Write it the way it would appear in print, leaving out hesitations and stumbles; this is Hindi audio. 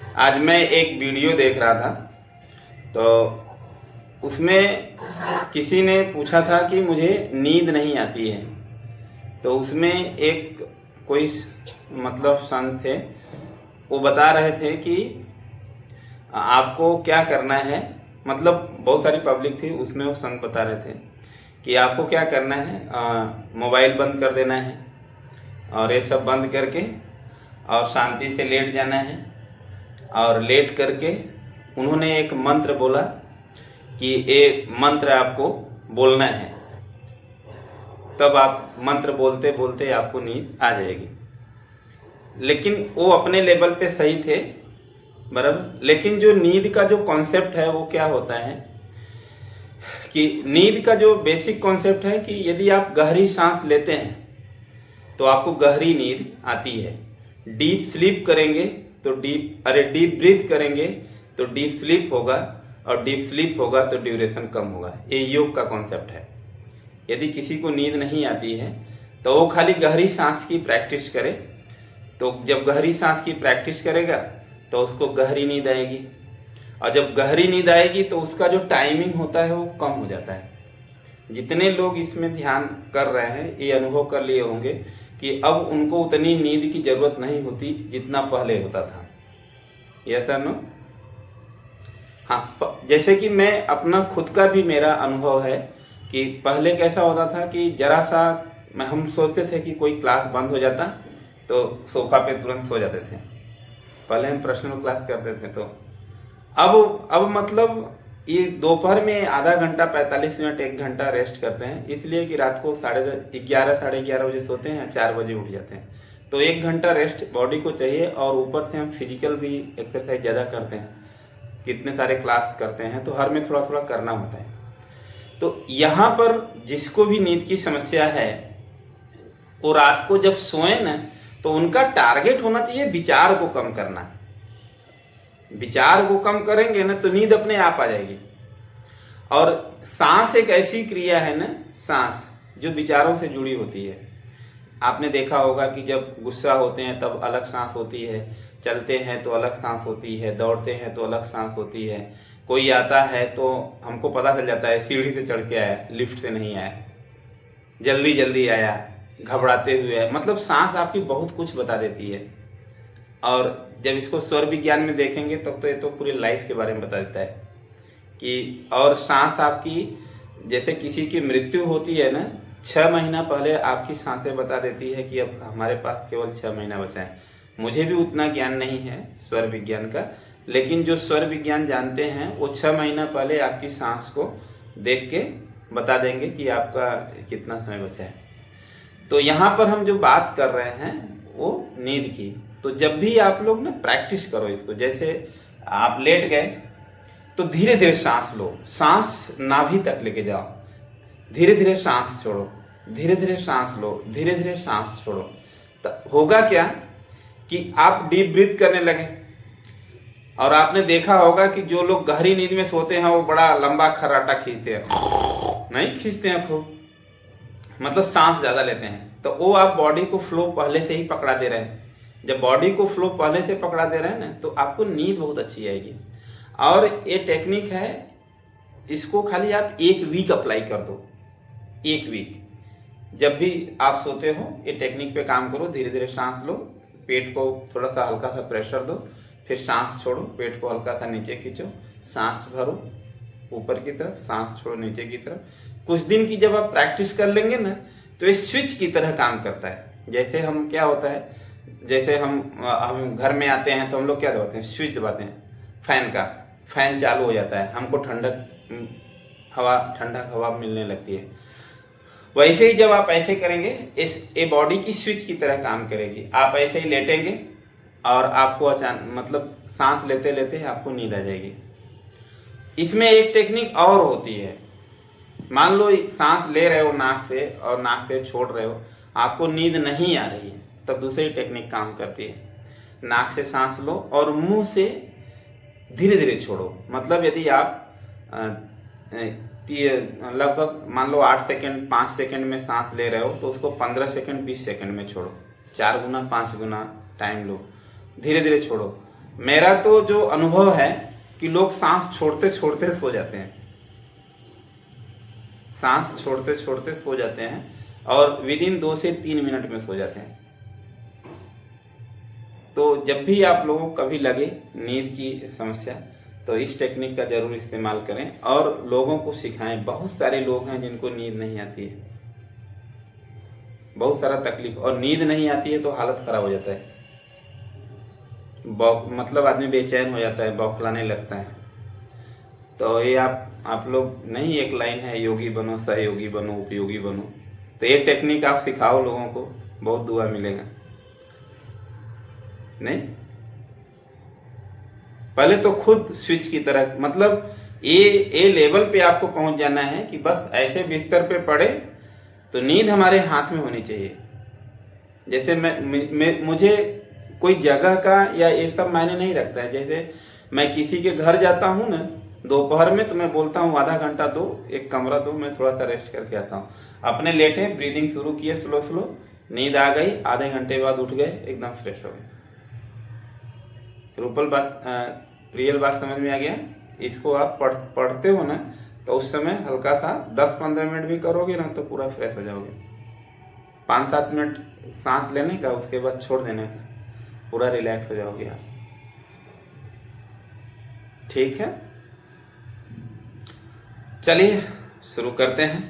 आज मैं एक वीडियो देख रहा था, तो उसमें किसी ने पूछा था कि मुझे नींद नहीं आती है। तो उसमें एक कोई मतलब संत थे, वो बता रहे थे कि आपको क्या करना है। मतलब बहुत सारी पब्लिक थी, उसमें वो संत बता रहे थे कि आपको क्या करना है, मोबाइल बंद कर देना है और ये सब बंद करके और शांति से लेट जाना है। और लेट करके उन्होंने एक मंत्र बोला कि ये मंत्र आपको बोलना है, तब आप मंत्र बोलते बोलते आपको नींद आ जाएगी। लेकिन वो अपने लेवल पे सही थे, बराबर। लेकिन जो नींद का जो कॉन्सेप्ट है वो क्या होता है कि नींद का जो बेसिक कॉन्सेप्ट है कि यदि आप गहरी सांस लेते हैं तो आपको गहरी नींद आती है। डीप स्लीप करेंगे तो डीप ब्रीथ करेंगे तो डीप स्लीप होगा, और डीप स्लीप होगा तो ड्यूरेशन कम होगा। ये योग का कॉन्सेप्ट है। यदि किसी को नींद नहीं आती है तो वो खाली गहरी सांस की प्रैक्टिस करे, तो जब गहरी सांस की प्रैक्टिस करेगा तो उसको गहरी नींद आएगी, और जब गहरी नींद आएगी तो उसका जो टाइमिंग होता है वो कम हो जाता है। जितने लोग इसमें ध्यान कर रहे हैं ये अनुभव कर लिए होंगे कि अब उनको उतनी नींद की जरूरत नहीं होती जितना पहले होता था। यस और नो? हाँ, जैसे कि मैं अपना खुद का भी मेरा अनुभव है कि पहले कैसा होता था कि जरा सा हम सोचते थे कि कोई क्लास बंद हो जाता तो सोफा पे तुरंत सो जाते थे। पहले हम पर्सनल क्लास करते थे, तो अब मतलब ये दोपहर में आधा घंटा 45 मिनट 1 घंटा रेस्ट करते हैं, इसलिए कि रात को 11:30 साढ़े 11 बजे सोते हैं, 4 बजे उठ जाते हैं। तो 1 घंटा रेस्ट बॉडी को चाहिए, और ऊपर से हम फिजिकल भी एक्सरसाइज ज़्यादा करते हैं, कितने सारे क्लास करते हैं, तो हर में थोड़ा थोड़ा करना होता है। तो यहाँ पर जिसको भी नींद की समस्या है वो रात को जब सोए ना तो उनका टारगेट होना चाहिए विचार को कम करना। विचार को कम करेंगे ना तो नींद अपने आप आ जाएगी। और सांस एक ऐसी क्रिया है ना, सांस जो विचारों से जुड़ी होती है। आपने देखा होगा कि जब गुस्सा होते हैं तब अलग सांस होती है, चलते हैं तो अलग सांस होती है, दौड़ते हैं तो अलग सांस होती है। कोई आता है तो हमको पता चल जाता है सीढ़ी से चढ़ के आया, लिफ्ट से नहीं आया, जल्दी जल्दी आया, घबराते हुए आया। मतलब सांस आपकी बहुत कुछ बता देती है। और जब इसको स्वर विज्ञान में देखेंगे तब तो ये तो पूरी लाइफ के बारे में बता देता है कि, और सांस आपकी, जैसे किसी की मृत्यु होती है ना, 6 महीना पहले आपकी सांसें बता देती है कि अब हमारे पास केवल 6 महीना बचा है। मुझे भी उतना ज्ञान नहीं है स्वर विज्ञान का, लेकिन जो स्वर विज्ञान जानते हैं वो 6 महीना पहले आपकी सांस को देख के बता देंगे कि आपका कितना समय बचा है। तो यहाँ पर हम जो बात कर रहे हैं वो नींद की। तो जब भी आप लोग ना प्रैक्टिस करो इसको, जैसे आप लेट गए तो धीरे धीरे सांस लो, सांस नाभि तक लेके जाओ, धीरे धीरे सांस छोड़ो, धीरे धीरे सांस लो, धीरे धीरे सांस छोड़ो। तो होगा क्या कि आप डीप ब्रीथ करने लगे। और आपने देखा होगा कि जो लोग गहरी नींद में सोते हैं वो बड़ा लंबा खर्राटा खींचते हैं, नहीं खींचते हैं खूब, मतलब सांस ज़्यादा लेते हैं। तो वो आप बॉडी को फ्लो पहले से ही पकड़ा दे रहे हैं। जब बॉडी को फ्लो पहले से पकड़ा दे रहे हैं ना तो आपको नींद बहुत अच्छी आएगी। और ये टेक्निक है, इसको खाली आप 1 वीक अप्लाई कर दो। 1 वीक जब भी आप सोते हो ये टेक्निक पे काम करो। धीरे धीरे सांस लो, पेट को थोड़ा सा हल्का सा प्रेशर दो, फिर सांस छोड़ो, पेट को हल्का सा नीचे खींचो, सांस भरो ऊपर की तरफ, सांस छोड़ो नीचे की तरफ। कुछ दिन की जब आप प्रैक्टिस कर लेंगे ना तो ये स्विच की तरह काम करता है। जैसे हम क्या होता है, जैसे हम घर में आते हैं तो हम लोग क्या दबाते हैं, स्विच दबाते हैं फैन का, फैन चालू हो जाता है, हमको ठंडक हवा मिलने लगती है। वैसे ही जब आप ऐसे करेंगे ये बॉडी की स्विच की तरह काम करेगी। आप ऐसे ही लेटेंगे और आपको अचानक मतलब सांस लेते लेते आपको नींद आ जाएगी। इसमें एक टेक्निक और होती है, मान लो सांस ले रहे हो नाक से और नाक से छोड़ रहे हो, आपको नींद नहीं आ रही है, तब दूसरी टेक्निक काम करती है। नाक से सांस लो और मुंह से धीरे धीरे छोड़ो। मतलब यदि आप लगभग मान लो 8 सेकंड 5 सेकंड में सांस ले रहे हो तो उसको 15 सेकंड 20 सेकंड में छोड़ो। 4 गुना 5 गुना टाइम लो, धीरे धीरे छोड़ो। मेरा तो जो अनुभव है कि लोग सांस छोड़ते छोड़ते सो जाते हैं, सांस छोड़ते छोड़ते सो जाते हैं और विद इन 2 से 3 मिनट में सो जाते हैं। तो जब भी आप लोगों को कभी लगे नींद की समस्या, तो इस टेक्निक का जरूर इस्तेमाल करें और लोगों को सिखाएं। बहुत सारे लोग हैं जिनको नींद नहीं आती है, बहुत सारा तकलीफ, और नींद नहीं आती है तो हालत खराब हो जाता है, मतलब आदमी बेचैन हो जाता है, बौखलाने लगता है। तो ये आप लोग नहीं, एक लाइन है, योगी बनो सहयोगी बनो उपयोगी बनो। तो ये टेक्निक आप सिखाओ लोगों को, बहुत दुआ मिलेगा। नहीं, पहले तो खुद स्विच की तरह, मतलब ये लेवल पे आपको पहुंच जाना है कि बस ऐसे बिस्तर पे पड़े तो नींद हमारे हाथ में होनी चाहिए। जैसे मुझे कोई जगह का या ये सब मायने नहीं रखता है। जैसे मैं किसी के घर जाता हूँ ना दोपहर में, तो मैं बोलता हूँ आधा घंटा दो, एक कमरा दो, मैं थोड़ा सा रेस्ट करके आता हूँ। अपने लेटे, ब्रीदिंग शुरू किए स्लो स्लो, नींद आ गई, आधे घंटे बाद उठ गए, एकदम फ्रेश हो गए। रूपल बात, रियल बात समझ में आ गया। इसको आप पढ़ते हो ना, तो उस समय हल्का सा 10-15 मिनट भी करोगे ना तो पूरा फ्रेश हो जाओगे। 5-7 मिनट सांस लेने का, उसके बाद छोड़ देने का, पूरा रिलैक्स हो जाओगे आप। ठीक है, चलिए शुरू करते हैं।